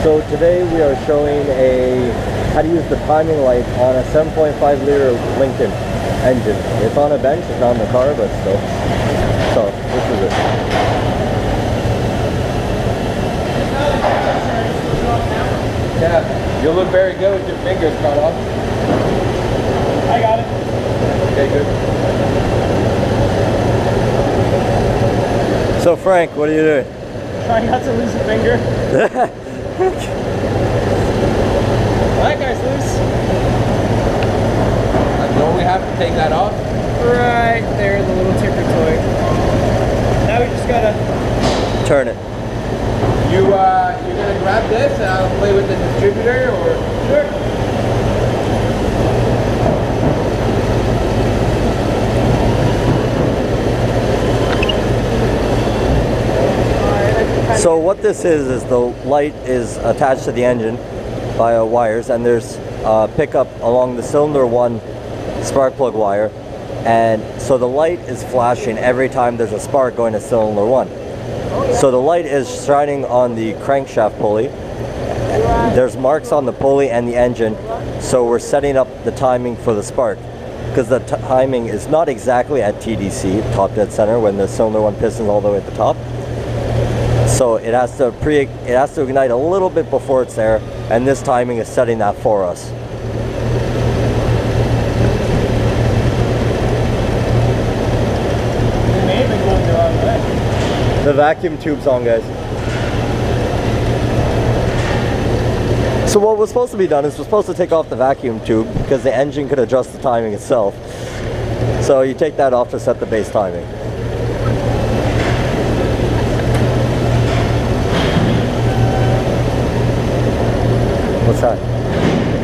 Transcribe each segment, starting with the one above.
So today we are showing how to use the timing light on a 7.5 liter Lincoln engine. It's on a bench, it's not in the car, but still. So this is it. Yeah, you look very good with your fingers cut off. I got it. Okay, good. So Frank, what are you doing? Trying not to lose a finger. That guy's loose. Don't we have to take that off? Right there, the little ticker toy. Now we just gotta Turn it. You're gonna grab this and I'll play with the distributor, or? Sure. So what this is the light is attached to the engine via wires, and there's a pickup along the cylinder 1 spark plug wire, and so the light is flashing every time there's a spark going to cylinder 1. So the light is shining on the crankshaft pulley. There's marks on the pulley and the engine, so we're setting up the timing for the spark, because the timing is not exactly at TDC, top dead center, when the cylinder 1 piston's all the way at the top. So it has to ignite a little bit before it's there, and this timing is setting that for us. It may have been going the wrong way. The vacuum tube's on, guys. So what was supposed to be done is we're supposed to take off the vacuum tube because the engine could adjust the timing itself. So you take that off to set the base timing. What's that?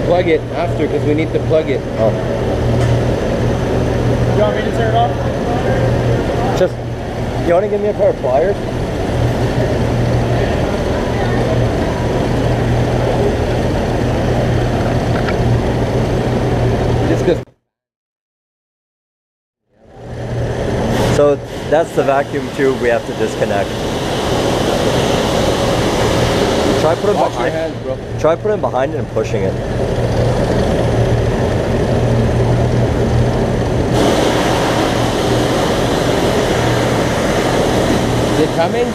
Plug it after, because we need to plug it. Oh. You want me to turn it off? Just, you want to give me a pair of pliers? Just because. So that's the vacuum tube we have to disconnect. Try putting Wash your behind. hands, bro. Try putting behind it and pushing it. Is it coming?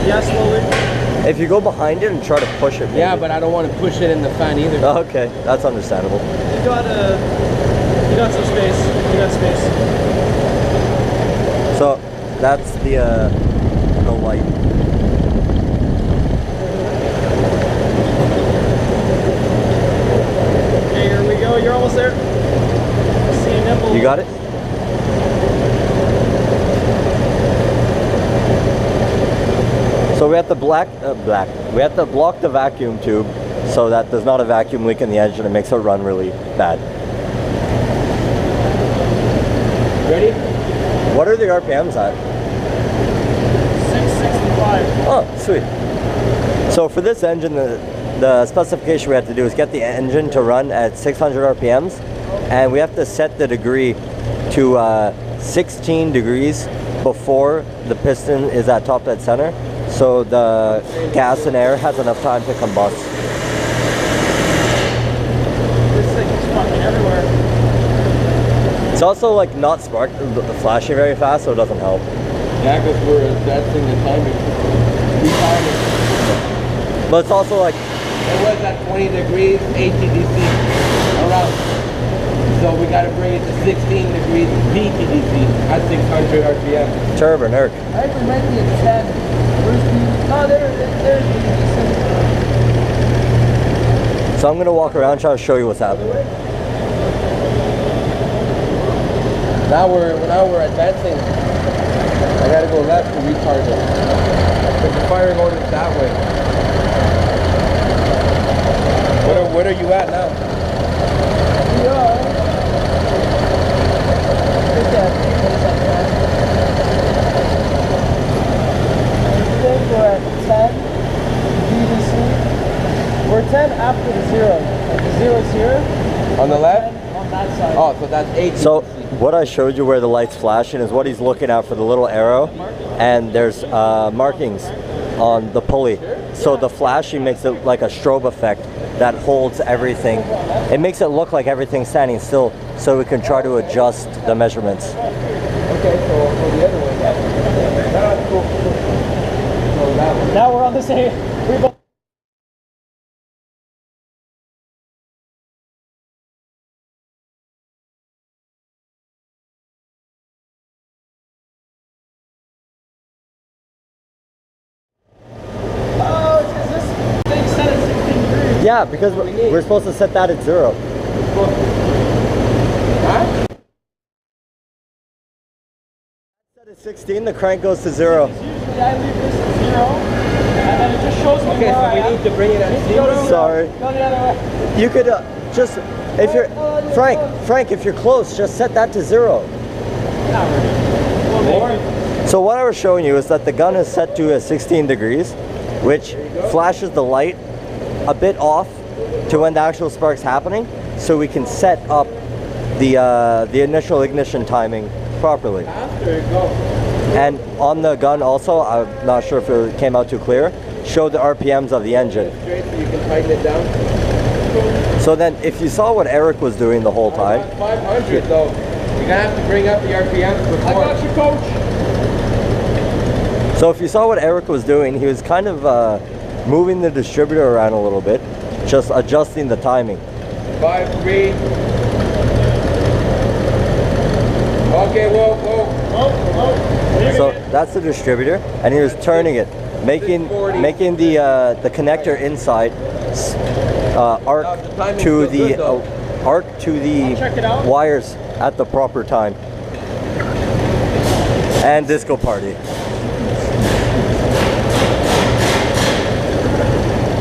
Yeah, slowly. If you go behind it and try to push it, maybe. Yeah, but I don't want to push it in the fan either. Oh, okay, that's understandable. You got some space. You got space. So that's the light. Okay, here we go. You're almost there. See a nipple. You got it? So we have to we have to block the vacuum tube so that there's not a vacuum leak in the engine. It makes it run really bad. Ready? What are the RPMs at? 665. Oh, sweet. So for this engine, the specification we have to do is get the engine to run at 600 RPMs, and we have to set the degree to 16 degrees before the piston is at top dead center, so the gas and air has enough time to combust. This thing is fucking everywhere. It's also like not flashing very fast, so it doesn't help. Yeah, because we're adjusting the timing. We timed it. But it's also like, It was at 20 degrees, ATDC around. So we got to bring it to 16 degrees BTDC at 600 RPM. turbo nerk. I think we might be at 10. Where's the... No, there's the... So I'm gonna walk around trying to show you what's happening. Now we're advancing. I gotta go left to retard it. Because the firing order is that way. What are you at now? We are... I think we're at 10 BDC. We're 10 after the zero. Like the zero's here. On the left? 10 on that side. Oh, so that's 8. So what I showed you where the light's flashing is what he's looking at for the little arrow, and there's markings on the pulley. So the flashing makes it like a strobe effect that holds everything. It makes it look like everything's standing still, so we can try to adjust the measurements. Okay, so we'll go the other way then. Cool. So that one. Now we're on the same. We both. Oh, is this thing set at 16 degrees? Yeah, because we're supposed to set that at 0. Huh? Set at 16, the crank goes to 0. Usually I leave this at 0, and then it just shows me Okay, where I so we am. need to bring it at Go to 0. Sorry. Go the other way. You could just, if you're, Frank, if you're close, just set that to 0. Not really. Well, More? maybe. So what I was showing you is that the gun is set to 16 degrees, which flashes the light a bit off to when the actual spark's happening, so we can set up the initial ignition timing properly. After it goes. And on the gun also, I'm not sure if it came out too clear, show the RPMs of the engine. Straight so you can tighten it down. So then if you saw what Eric was doing the whole time, 500 though. You're gonna have to bring up the RPMs before. I got you, coach. so if you saw what Eric was doing, he was kind of moving the distributor around a little bit, just adjusting the timing. 5, 3. Okay, whoa. So that's the distributor, and he was turning it, making the connector inside arc to the Check it out. wires at the proper time. And disco party.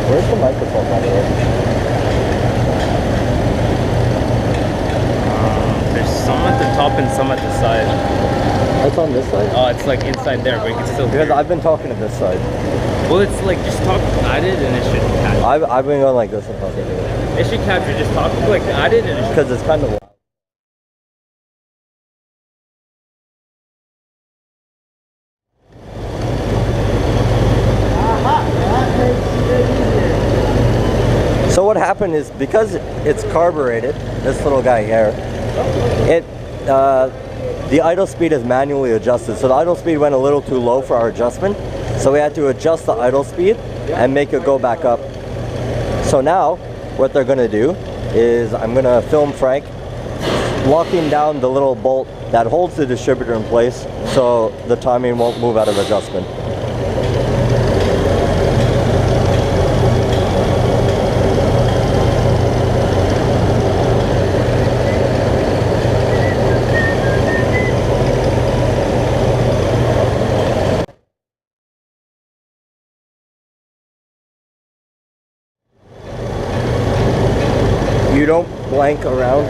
Where's the microphone, by the way? There's some at the top and some at the side. It's on this side? Oh, it's like inside there, but you can still hear Because it. I've been talking to this side. Well, it's like just talk at it and it should capture. I've been going like this and talking to it. It should capture. Just talk like at it and it should. Because it's kind of loud. So what happened is, because it's carbureted, this little guy here, the idle speed is manually adjusted. So the idle speed went a little too low for our adjustment. So we had to adjust the idle speed and make it go back up. So now what they're gonna do is I'm gonna film Frank locking down the little bolt that holds the distributor in place so the timing won't move out of adjustment. You don't blank around.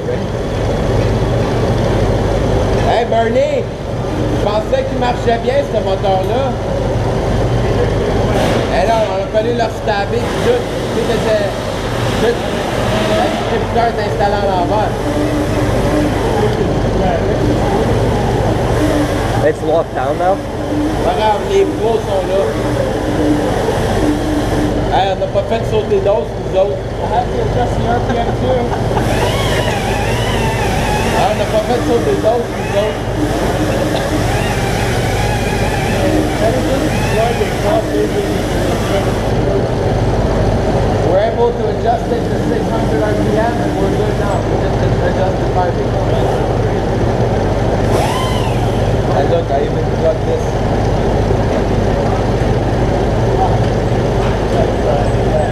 Hey Bernie, je pensais qu'il marchait bien ce moteur-là. Et là, on a fallu leur stabber tout. Tout était. Tout. Le distributeur est installé à l'envers. It's locked down now. Pas grave, les pros sont là. Hey, on n'a pas fait sauter d'os, nous autres. I have to adjust the RPM too. Ah, on n'a pas fait sauter d'os, nous autres. We're able to adjust it to 600 RPM and we're good now. We just adjust the timing. And look, I even got this.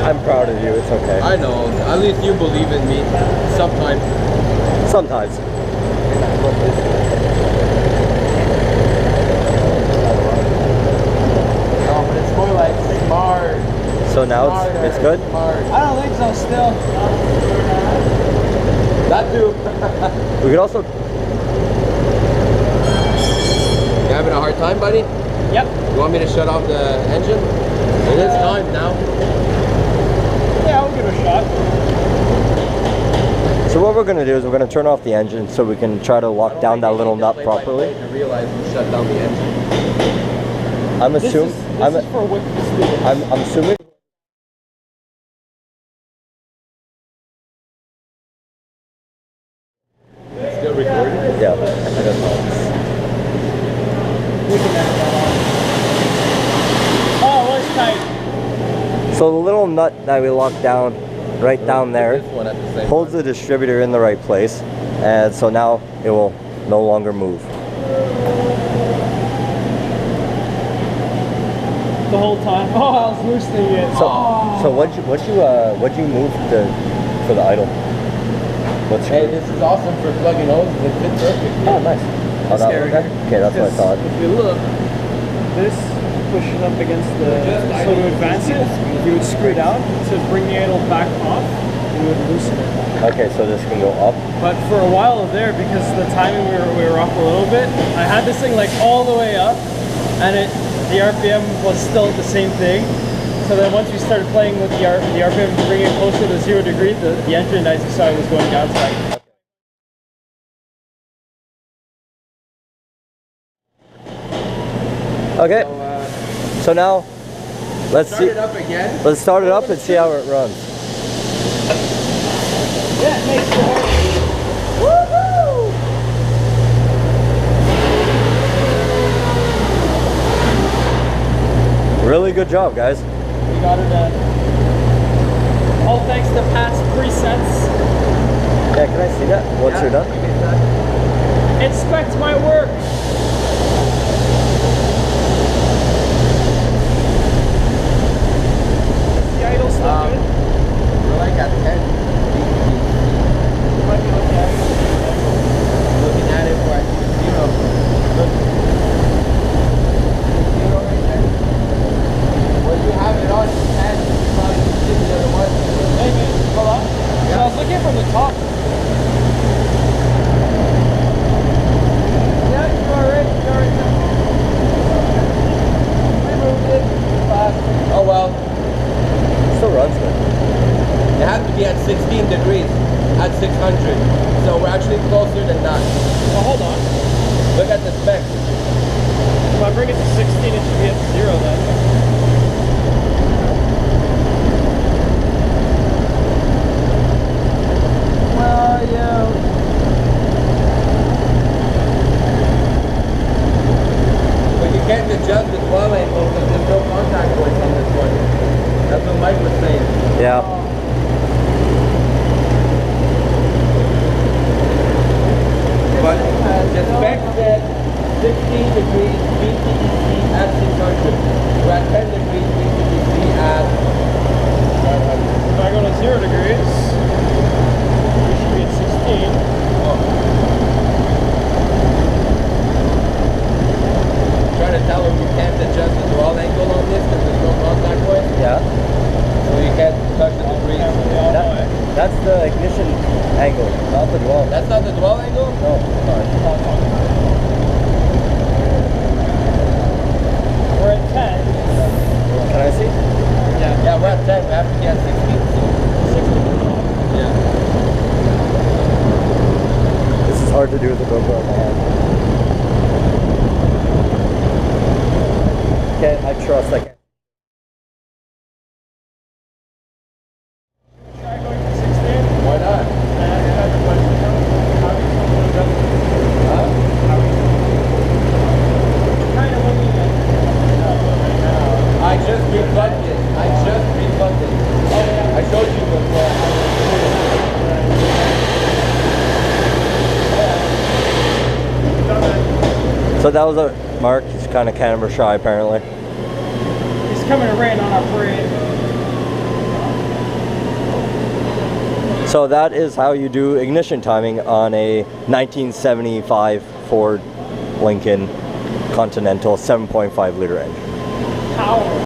I'm proud of you, it's okay. I know, at least you believe in me. Sometimes. Sometimes. No, but it's more like smart. So now it's good? Smart. I don't think so still. That too. We could also, You having a hard time, buddy? Yep. You want me to shut off the engine? It is time now. Yeah, I'll give it a shot. so what we're gonna do is we're gonna turn off the engine so we can try to lock down that little nut properly. To realize we shut down the engine. I'm This assuming. is for whip speed. I'm assuming. Still recording? Yeah. I don't know. We can add that on. Oh, it was tight. So the little nut that we locked down, right down there, This one at the same holds the distributor in the right place, and so now it will no longer move. The whole time. Oh, I was loosening it. So what'd you move for the idle? What's Hey, this is awesome for plugging hoses. It fits perfect. Oh, nice. Oh, that Scary. okay, that's what I thought. If you look, this pushes up against the. So to advance it, you would screw it out. To bring the idle back off, you would loosen it. Okay, so this can go up. But for a while there, because the timing we were off a little bit, I had this thing like all the way up, and the RPM was still the same thing. So then once we started playing with the RPM, bringing it closer to 0 degrees, the engine, as you saw, was going down slightly. Okay, so now let's Start see. it up again. Let's start it up and see how it runs. Yeah, it makes the Really good job, guys. We got her done. All thanks to past presets. Yeah, can I see that once you're done? Inspect my work. The idle still good? We're like at 10. Might be looking at it. Looking at it where I see the 0. Look. 0 right there. When you have it on, you can probably see the other one. Maybe. Hold on. So I was looking from the top. Yeah, you are right. You are right. Removed it. Oh well. Still runs good. It has to be at 16 degrees at 600. So we're actually closer than that. Well, hold on. Look at the specs. If I bring it to 16, it should be at 0 then. Well, yeah. But you can't adjust the 12 angle because there's no contact points on this one. That's what Mike was saying. Yeah. But the spec said 16 degrees BTDC at 600. We're at 10 degrees BTDC at 500. If I go to 0 degrees, we should be at 16. Trying to tell him you can't adjust the dwell angle on this because there's no contact point. Yeah. So you can't touch the degrees. That's the ignition angle, not the dwell. That's not the dwell angle? No, sorry. We're at 10. Can I see? Yeah, we're at 10. We have to be at 16. So. 16. Yeah. This is hard to do with the GoPro in my hand. Okay, I trust I can. Try going to 16. Why not? Huh? Kind of winging it. I just replugged it. I showed you before. So that was a Mark. He's kind of camera shy apparently. It's coming to rain on our parade. So that is how you do ignition timing on a 1975 Ford Lincoln Continental 7.5 liter engine. Power.